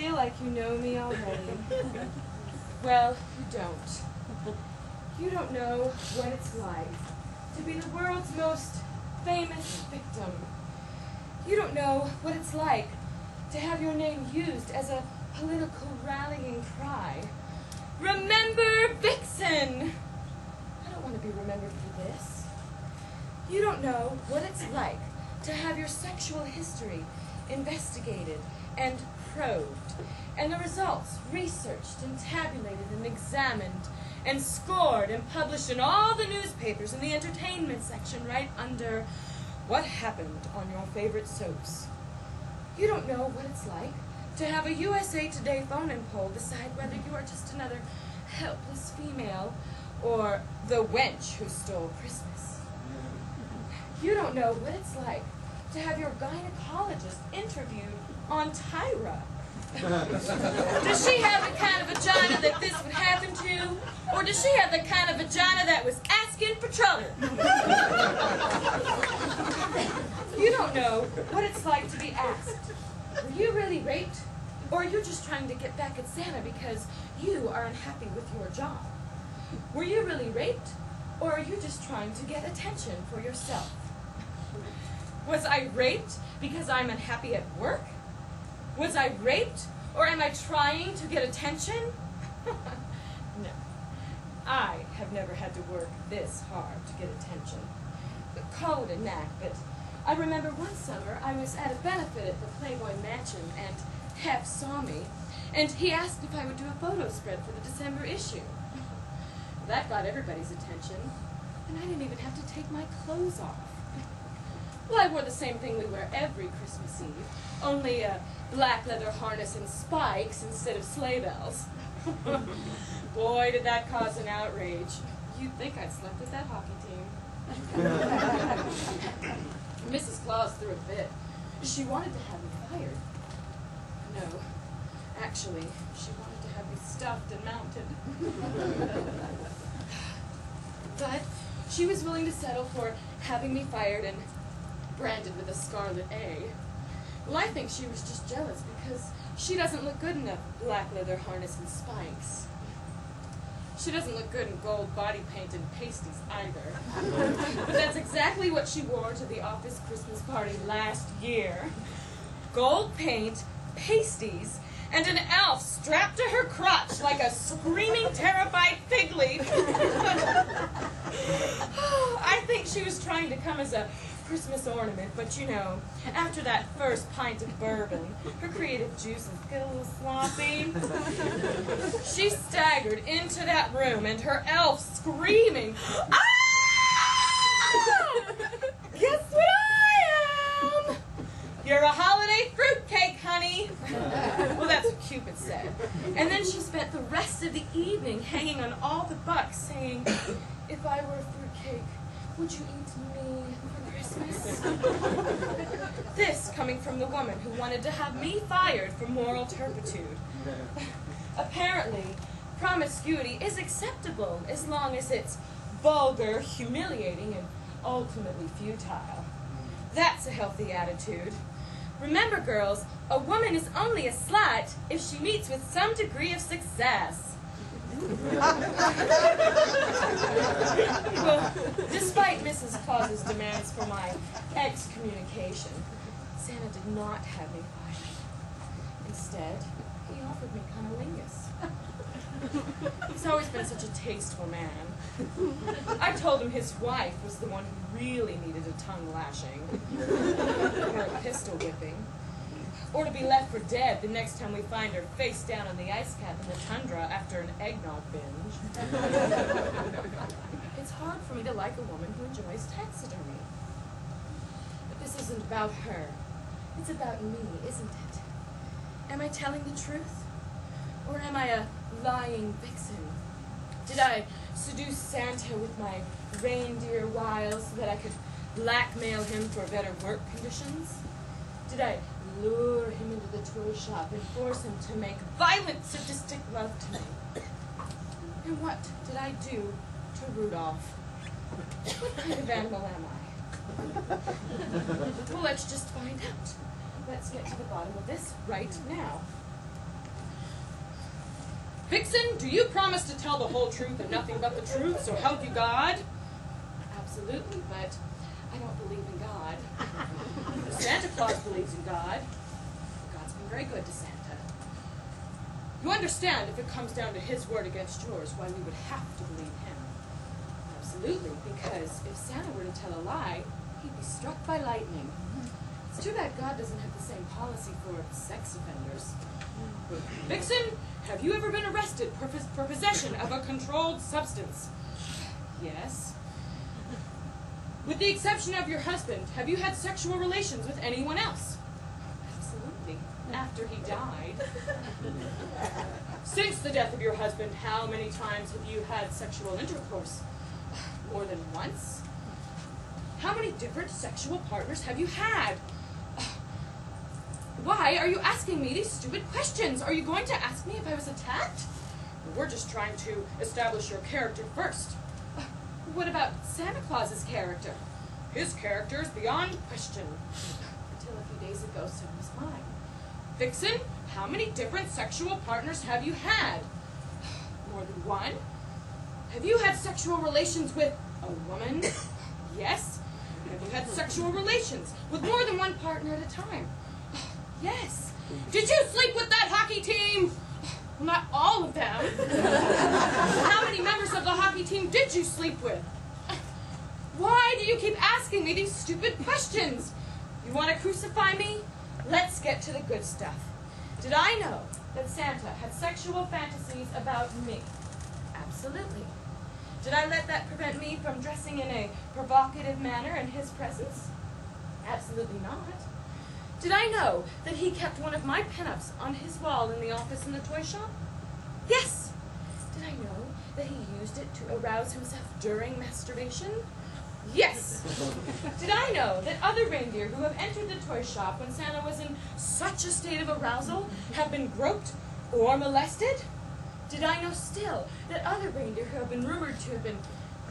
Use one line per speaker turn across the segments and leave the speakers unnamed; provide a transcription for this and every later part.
feel like you know me already. Well, you don't. You don't know what it's like to be the world's most famous victim. You don't know what it's like to have your name used as a political rallying cry. Remember Vixen! I don't want to be remembered for this. You don't know what it's like to have your sexual history investigated and probed, and the results researched and tabulated and examined and scored and published in all the newspapers in the entertainment section right under what happened on your favorite soaps. You don't know what it's like to have a USA Today phone-in poll decide whether you are just another helpless female or the wench who stole Christmas. You don't know what it's like to have your gynecologist interviewed on Tyra. Does she have the kind of vagina that this would happen to? Or does she have the kind of vagina that was asking for trouble? You don't know what it's like to be asked, were you really raped? Or are you just trying to get back at Santa because you are unhappy with your job? Were you really raped? Or are you just trying to get attention for yourself? Was I raped because I'm unhappy at work? Was I raped, or am I trying to get attention? No. I have never had to work this hard to get attention. Call it a knack, but I remember one summer I was at a benefit at the Playboy Mansion, and Hef saw me, and he asked if I would do a photo spread for the December issue. That got everybody's attention, and I didn't even have to take my clothes off. Well, I wore the same thing we wear every Christmas Eve, only a black leather harness and spikes instead of sleigh bells. Boy, did that cause an outrage. You'd think I'd slept with that hockey team. Mrs. Claus threw a fit. She wanted to have me fired. No, actually, she wanted to have me stuffed and mounted. But she was willing to settle for having me fired and branded with a scarlet A. Well, I think she was just jealous because she doesn't look good in a black leather harness and spikes. She doesn't look good in gold body paint and pasties either. But that's exactly what she wore to the office Christmas party last year. Gold paint, pasties, and an elf strapped to her crotch like a screaming, terrified fig leaf. I think she was trying to come as a Christmas ornament, but you know, after that first pint of bourbon, her creative juices get a little sloppy. She staggered into that room, and her elf screaming, "Ah! Guess what I am? You're a holiday fruitcake, honey." Well, that's what Cupid said. And then she spent the rest of the evening hanging on all the bucks, saying, "If I were a fruitcake, would you eat me for Christmas?" This coming from the woman who wanted to have me fired for moral turpitude. Apparently, promiscuity is acceptable as long as it's vulgar, humiliating, and ultimately futile. That's a healthy attitude. Remember, girls, a woman is only a slut if she meets with some degree of success. Well, despite Mrs. Claus's demands for my excommunication, Santa did not have me fired. Instead, he offered me cunnilingus. He's always been such a tasteful man. I told him his wife was the one who really needed a tongue lashing, or a pistol whipping, or to be left for dead the next time we find her face down on the ice cap in the tundra after an eggnog binge. It's hard for me to like a woman who enjoys taxidermy. But this isn't about her. It's about me, isn't it? Am I telling the truth? Or am I a lying vixen? Did I seduce Santa with my reindeer wiles so that I could blackmail him for better work conditions? Did I lure him into the toy shop and force him to make violent, sadistic love to me? And what did I do to Rudolph? What kind of animal am I? Well, let's just find out. Let's get to the bottom of this right now.
Vixen, do you promise to tell the whole truth and nothing but the truth, so help you God?
Absolutely, but I don't believe in God.
Santa Claus believes in God.
God's been very good to Santa.
You understand, if it comes down to his word against yours, why we would have to believe him.
Absolutely, because if Santa were to tell a lie, he'd be struck by lightning. It's too bad God doesn't have the same policy for sex offenders.
Vixen, have you ever been arrested for possession of a controlled substance?
Yes.
With the exception of your husband, have you had sexual relations with anyone else?
Absolutely.
After he died. Since the death of your husband, how many times have you had sexual intercourse?
More than once?
How many different sexual partners have you had? Why are you asking me these stupid questions? Are you going to ask me if I was attacked? We're just trying to establish your character first.
What about Santa Claus's character?
His character is beyond question.
Until a few days ago, so was mine.
Vixen, how many different sexual partners have you had?
More than one?
Have you had sexual relations with a woman? Yes. Have you had sexual relations with more than one partner at a time?
Yes.
Did you sleep with that hockey team? Well, not all of them. How many members of the hockey team did you sleep with? Why do you keep asking me these stupid questions? You want to crucify me? Let's get to the good stuff. Did I know that Santa had sexual fantasies about me?
Absolutely.
Did I let that prevent me from dressing in a provocative manner in his presence? Absolutely not. Did I know that he kept one of my pinups on his wall in the office in the toy shop? Yes. Did I know that he used it to arouse himself during masturbation? Yes. Did I know that other reindeer who have entered the toy shop when Santa was in such a state of arousal have been groped or molested? Did I know still that other reindeer who have been rumored to have been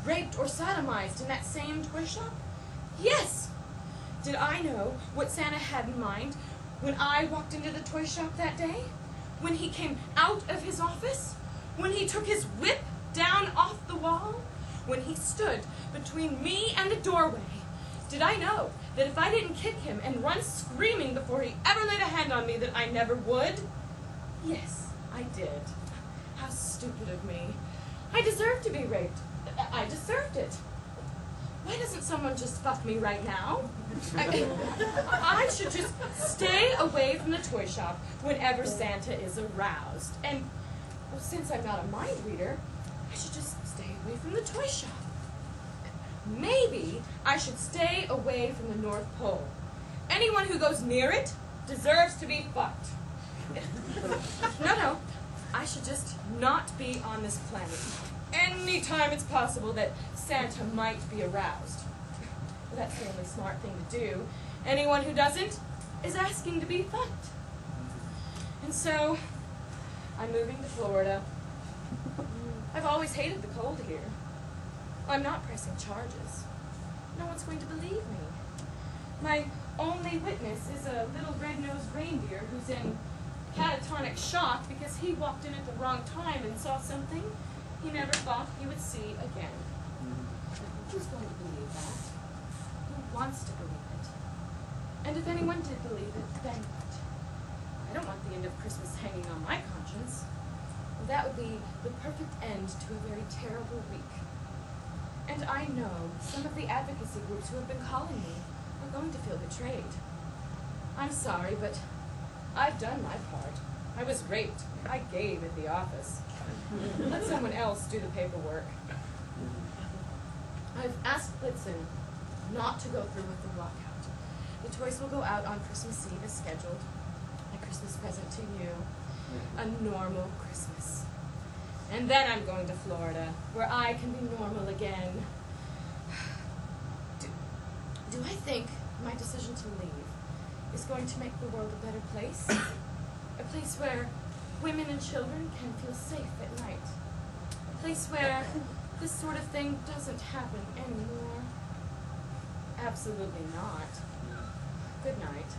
raped or sodomized in that same toy shop? Yes. Did I know what Santa had in mind when I walked into the toy shop that day? When he came out of his office? When he took his whip down off the wall? When he stood between me and the doorway? Did I know that if I didn't kick him and run screaming before he ever laid a hand on me that I never would? Yes, I did. How stupid of me. I deserved to be raped. I deserved it. Why doesn't someone just fuck me right now? I should just stay away from the toy shop whenever Santa is aroused. And well, since I'm not a mind reader, I should just stay away from the toy shop. Maybe I should stay away from the North Pole. Anyone who goes near it deserves to be fucked. No. I should just not be on this planet. Anytime it's possible that Santa might be aroused. Well, that's the only smart thing to do. Anyone who doesn't is asking to be fucked. And so, I'm moving to Florida. I've always hated the cold here. I'm not pressing charges. No one's going to believe me. My only witness is a little red-nosed reindeer who's in catatonic shock because he walked in at the wrong time and saw something he never thought he would see again. Who's going to believe that? Who wants to believe it? And if anyone did believe it, then what? I don't want the end of Christmas hanging on my conscience. That would be the perfect end to a very terrible week. And I know some of the advocacy groups who have been calling me are going to feel betrayed. I'm sorry, but I've done my part. I was raped. I gave at the office. Let someone else do the paperwork. I've asked Blitzen not to go through with the walkout. The toys will go out on Christmas Eve as scheduled. My Christmas present to you. A normal Christmas. And then I'm going to Florida, where I can be normal again. Do I think my decision to leave is going to make the world a better place? A place where women and children can feel safe at night. A place where this sort of thing doesn't happen anymore. Absolutely not. Good night.